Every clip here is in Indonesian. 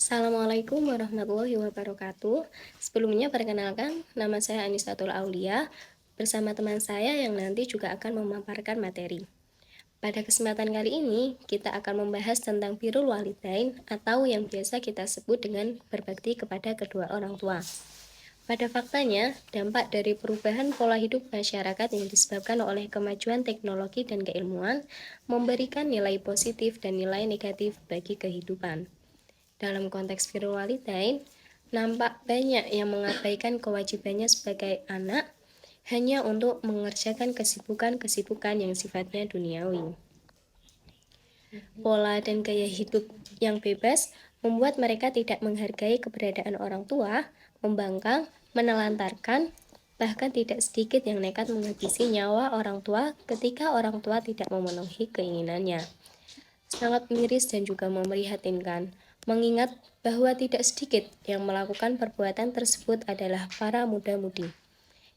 Assalamualaikum warahmatullahi wabarakatuh. Sebelumnya perkenalkan, nama saya Anisatul Aulia bersama teman saya yang nanti juga akan memaparkan materi. Pada kesempatan kali ini, kita akan membahas tentang birrul walidain atau yang biasa kita sebut dengan berbakti kepada kedua orang tua. Pada faktanya, dampak dari perubahan pola hidup masyarakat yang disebabkan oleh kemajuan teknologi dan keilmuan memberikan nilai positif dan nilai negatif bagi kehidupan. Dalam konteks birrul walidain, nampak banyak yang mengabaikan kewajibannya sebagai anak hanya untuk mengerjakan kesibukan-kesibukan yang sifatnya duniawi. Pola dan gaya hidup yang bebas membuat mereka tidak menghargai keberadaan orang tua, membangkang, menelantarkan, bahkan tidak sedikit yang nekat menghabisi nyawa orang tua ketika orang tua tidak memenuhi keinginannya. Sangat miris dan juga memprihatinkan, mengingat bahwa tidak sedikit yang melakukan perbuatan tersebut adalah para muda-mudi.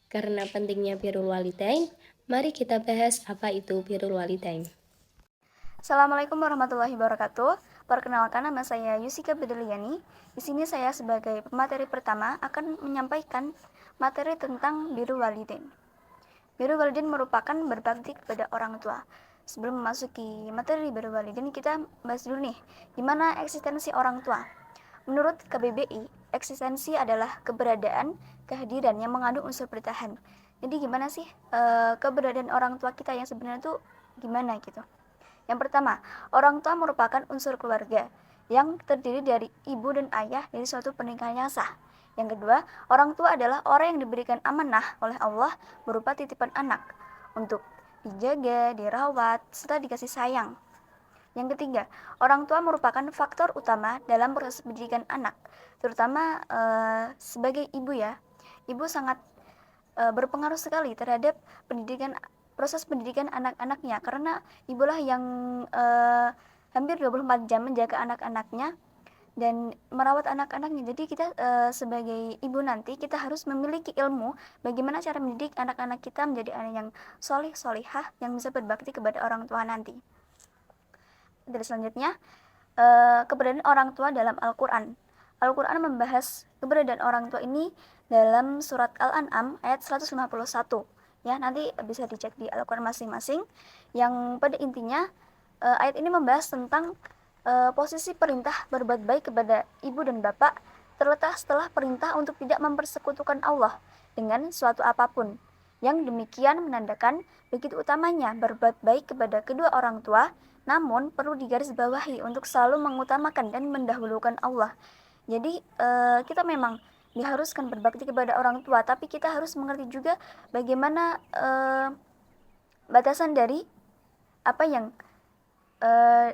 Karena pentingnya birrul walidain, mari kita bahas apa itu birrul walidain. Assalamualaikum warahmatullahi wabarakatuh. Perkenalkan, nama saya Yusika Bedeliani. Di sini saya sebagai pemateri pertama akan menyampaikan materi tentang birrul walidain. Birrul walidain merupakan berbakti kepada orang tua. Sebelum memasuki materi birrul walidain, kita bahas dulu nih, gimana eksistensi orang tua. Menurut KBBI, eksistensi adalah keberadaan, kehadiran yang mengandung unsur bertahan. Jadi gimana sih keberadaan orang tua kita yang sebenarnya tuh gimana gitu. Yang pertama, orang tua merupakan unsur keluarga yang terdiri dari ibu dan ayah dari suatu pernikahan yang sah. Yang kedua, orang tua adalah orang yang diberikan amanah oleh Allah berupa titipan anak untuk dijaga, dirawat, serta dikasih sayang. Yang ketiga, orang tua merupakan faktor utama dalam proses pendidikan anak, terutama sebagai ibu ya. Ibu sangat berpengaruh sekali terhadap proses pendidikan anak-anaknya, karena ibulah yang hampir 24 jam menjaga anak-anaknya dan merawat anak-anaknya. Jadi kita sebagai ibu nanti kita harus memiliki ilmu bagaimana cara mendidik anak-anak kita menjadi anak yang solih solihah yang bisa berbakti kepada orang tua nanti. Dan selanjutnya, keberadaan orang tua dalam Al-Quran. Al-Quran membahas keberadaan orang tua ini dalam surat Al-An'am ayat 151. Ya, nanti bisa dicek di Al-Quran masing-masing. Yang pada intinya ayat ini membahas tentang posisi perintah berbuat baik kepada ibu dan bapak terletak setelah perintah untuk tidak mempersekutukan Allah dengan suatu apapun. Yang demikian menandakan begitu utamanya berbuat baik kepada kedua orang tua, namun perlu digarisbawahi untuk selalu mengutamakan dan mendahulukan Allah. Jadi kita memang diharuskan berbakti kepada orang tua, tapi kita harus mengerti juga bagaimana batasan dari apa yang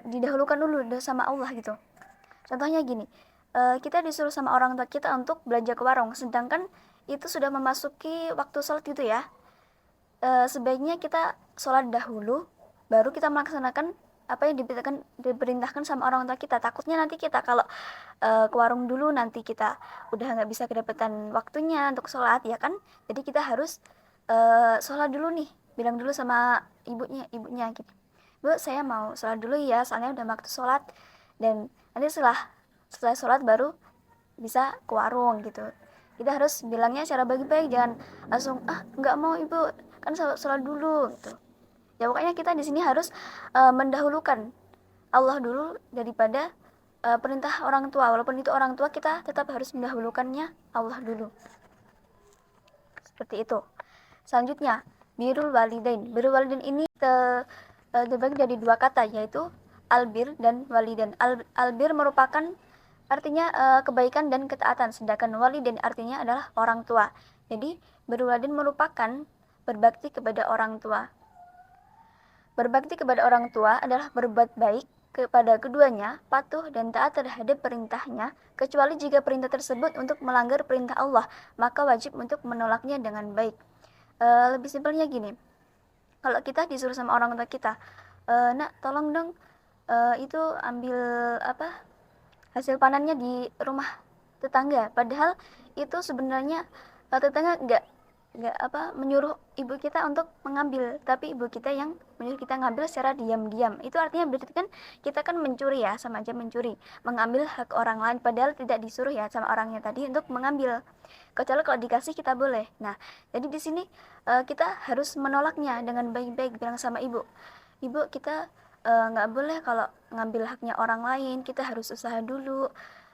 didahulukan dulu sama Allah gitu. Contohnya gini, kita disuruh sama orang tua kita untuk belanja ke warung, sedangkan itu sudah memasuki waktu sholat gitu ya. Sebaiknya kita sholat dahulu, baru kita melaksanakan apa yang diperintahkan sama orang tua kita. Takutnya nanti kita kalau ke warung dulu, nanti kita udah nggak bisa kedapatan waktunya untuk sholat ya kan. Jadi kita harus sholat dulu nih, bilang dulu sama ibunya gitu, Bu, saya mau sholat dulu ya, soalnya udah waktu sholat. Dan nanti setelah sholat baru bisa ke warung gitu. Kita harus bilangnya secara baik-baik, jangan langsung nggak mau ibu, kan sholat dulu gitu. Ya pokoknya kita di sini harus mendahulukan Allah dulu daripada perintah orang tua. Walaupun itu orang tua, kita tetap harus mendahulukannya Allah dulu. Seperti itu. Selanjutnya, birrul walidain. Birrul walidain ini terbagi dari dua kata, yaitu albir dan walidain. Albir merupakan artinya kebaikan dan ketaatan, sedangkan walidain artinya adalah orang tua. Jadi birrul walidain merupakan berbakti kepada orang tua. Berbakti kepada orang tua adalah berbuat baik kepada keduanya, patuh dan taat terhadap perintahnya, kecuali jika perintah tersebut untuk melanggar perintah Allah, maka wajib untuk menolaknya dengan baik. Lebih simpelnya gini, kalau kita disuruh sama orang tua kita, nak tolong dong itu ambil hasil panennya di rumah tetangga, padahal itu sebenarnya tetangga menyuruh ibu kita untuk mengambil, tapi ibu kita yang menyuruh kita ngambil secara diam-diam. Itu artinya berarti kan kita kan mencuri ya, sama aja mencuri, mengambil hak orang lain padahal tidak disuruh ya sama orangnya tadi untuk mengambil. Kecuali kalau dikasih kita boleh. Nah, jadi di sini kita harus menolaknya dengan baik-baik, bilang sama ibu, ibu kita nggak boleh kalau ngambil haknya orang lain, kita harus usaha dulu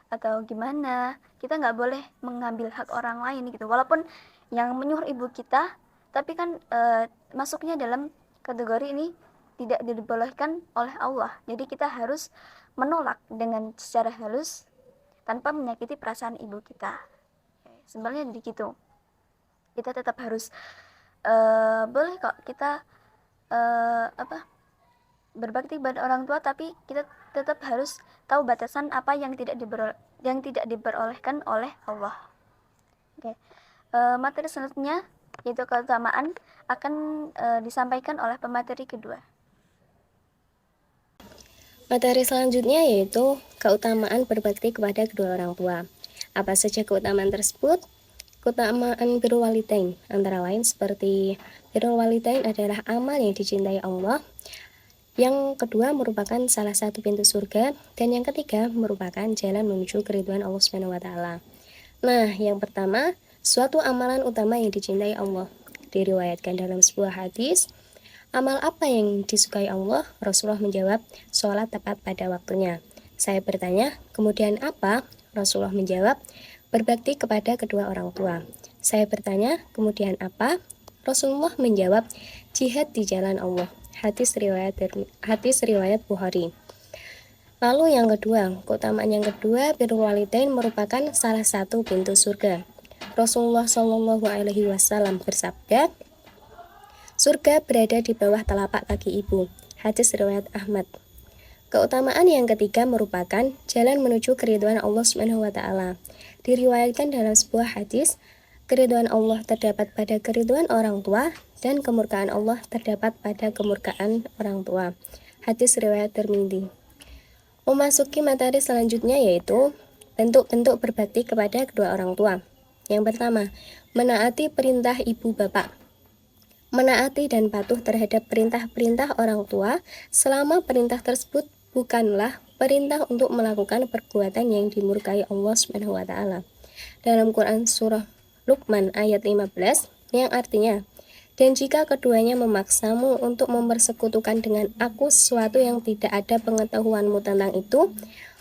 atau gimana, kita nggak boleh mengambil hak orang lain gitu, walaupun yang menyuruh ibu kita, tapi kan masuknya dalam kategori ini tidak dibolehkan oleh Allah. Jadi kita harus menolak dengan secara halus tanpa menyakiti perasaan ibu kita. Sebenarnya di gitu. Kita tetap harus boleh kok kita berbakti pada orang tua, tapi kita tetap harus tahu batasan apa yang tidak diperolehkan oleh Allah. Oke. Materi selanjutnya yaitu keutamaan akan disampaikan oleh pemateri kedua. Materi selanjutnya yaitu keutamaan berbakti kepada kedua orang tua. Apa saja keutamaan tersebut? Keutamaan birrul walidain antara lain seperti birrul walidain adalah amal yang dicintai Allah. Yang kedua merupakan salah satu pintu surga, dan yang ketiga merupakan jalan menuju keridhaan Allah Subhanahu wa taala. Nah, yang pertama, suatu amalan utama yang dicintai Allah. Diriwayatkan dalam sebuah hadis, amal apa yang disukai Allah? Rasulullah menjawab, sholat tepat pada waktunya. Saya bertanya, kemudian apa? Rasulullah menjawab, berbakti kepada kedua orang tua. Saya bertanya, kemudian apa? Rasulullah menjawab, jihad di jalan Allah. Hadis riwayat Bukhari. Lalu yang kedua, keutamaan yang kedua, birrul walidain merupakan salah satu pintu surga. Rasulullah Shallallahu Alaihi Wasallam bersabda, surga berada di bawah telapak kaki ibu. Hadis riwayat Ahmad. Keutamaan yang ketiga merupakan jalan menuju keridhaan Allah Subhanahu wa taala. Diriwayatkan dalam sebuah hadis, keridhaan Allah terdapat pada keridhaan orang tua dan kemurkaan Allah terdapat pada kemurkaan orang tua. Hadis riwayat Tirmidzi. Memasuki materi selanjutnya yaitu bentuk-bentuk berbakti kepada kedua orang tua. Yang pertama, menaati perintah ibu bapak. Menaati dan patuh terhadap perintah-perintah orang tua selama perintah tersebut bukanlah perintah untuk melakukan perbuatan yang dimurkai Allah Subhanahu wa taala. Dalam Quran surah Luqman ayat 15 yang artinya, dan jika keduanya memaksamu untuk mempersekutukan dengan aku sesuatu yang tidak ada pengetahuanmu tentang itu,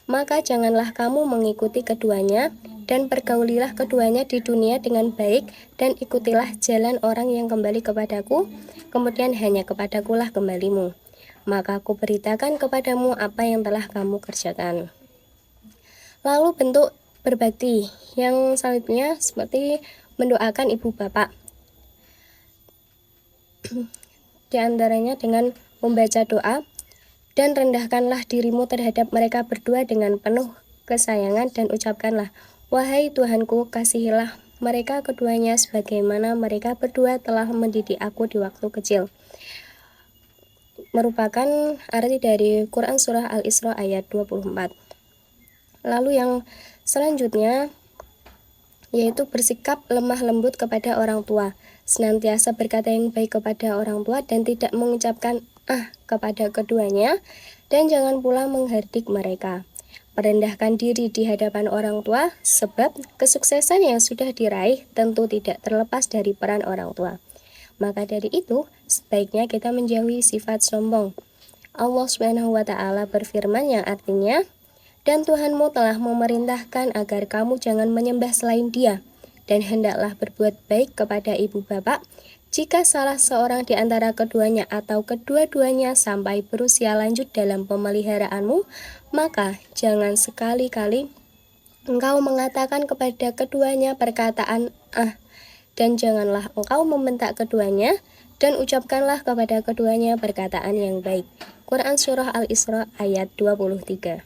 maka janganlah kamu mengikuti keduanya, dan pergaulilah keduanya di dunia dengan baik, dan ikutilah jalan orang yang kembali kepadaku, kemudian hanya kepadakulah kembalimu. Maka aku beritakan kepadamu apa yang telah kamu kerjakan. Lalu bentuk berbakti yang selanjutnya seperti mendoakan ibu bapak. Di antaranya dengan membaca doa, dan rendahkanlah dirimu terhadap mereka berdua dengan penuh kesayangan dan ucapkanlah, wahai Tuhanku, kasihilah mereka keduanya sebagaimana mereka berdua telah mendidik aku di waktu kecil. Merupakan arti dari Quran surah Al-Isra ayat 24. Lalu yang selanjutnya yaitu bersikap lemah lembut kepada orang tua, senantiasa berkata yang baik kepada orang tua dan tidak mengucapkan kepada keduanya, dan jangan pula menghardik mereka. Merendahkan diri di hadapan orang tua, sebab kesuksesan yang sudah diraih tentu tidak terlepas dari peran orang tua. Maka dari itu, sebaiknya kita menjauhi sifat sombong. Allah Subhanahu wa taala berfirman yang artinya, dan Tuhanmu telah memerintahkan agar kamu jangan menyembah selain Dia, dan hendaklah berbuat baik kepada ibu bapak. Jika salah seorang di antara keduanya atau kedua-duanya sampai berusia lanjut dalam pemeliharaanmu, maka jangan sekali-kali engkau mengatakan kepada keduanya perkataan dan janganlah engkau membentak keduanya, dan ucapkanlah kepada keduanya perkataan yang baik. Quran surah Al-Isra ayat 23.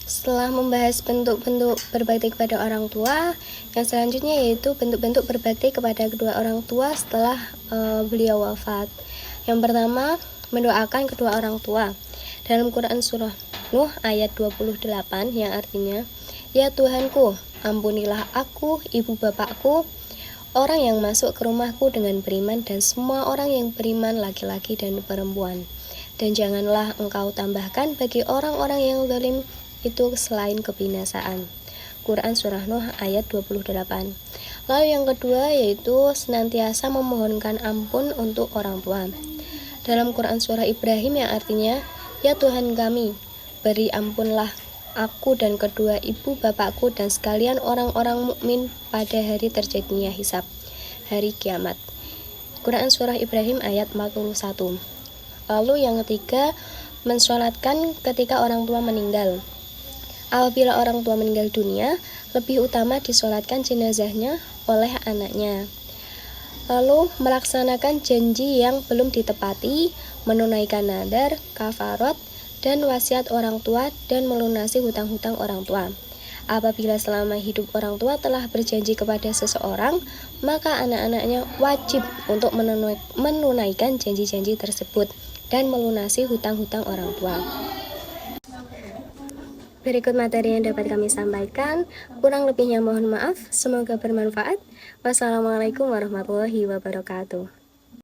Setelah membahas bentuk-bentuk berbakti kepada orang tua, yang selanjutnya yaitu bentuk-bentuk berbakti kepada kedua orang tua setelah beliau wafat. Yang pertama, mendoakan kedua orang tua. Dalam Quran surah Nuh ayat 28 yang artinya, ya Tuhanku, ampunilah aku, ibu bapakku, orang yang masuk ke rumahku dengan beriman dan semua orang yang beriman laki-laki dan perempuan. Dan janganlah engkau tambahkan bagi orang-orang yang zalim itu selain kebinasaan. Quran Surah Nuh ayat 28. Lalu yang kedua yaitu senantiasa memohonkan ampun untuk orang tua. Dalam Quran Surah Ibrahim yang artinya, ya Tuhan kami, beri ampunlah aku dan kedua ibu bapakku dan sekalian orang-orang mukmin pada hari terjadinya hisab, hari kiamat. Quran Surah Ibrahim ayat 41. Lalu yang ketiga, mensolatkan ketika orang tua meninggal. Apabila orang tua meninggal dunia, lebih utama disolatkan jenazahnya oleh anaknya. Lalu melaksanakan janji yang belum ditepati, menunaikan nadar, kafarat, dan wasiat orang tua, dan melunasi hutang-hutang orang tua. Apabila selama hidup orang tua telah berjanji kepada seseorang, maka anak-anaknya wajib untuk menunaikan janji-janji tersebut dan melunasi hutang-hutang orang tua. Berikut materi yang dapat kami sampaikan, kurang lebihnya mohon maaf, semoga bermanfaat. Wassalamualaikum warahmatullahi wabarakatuh.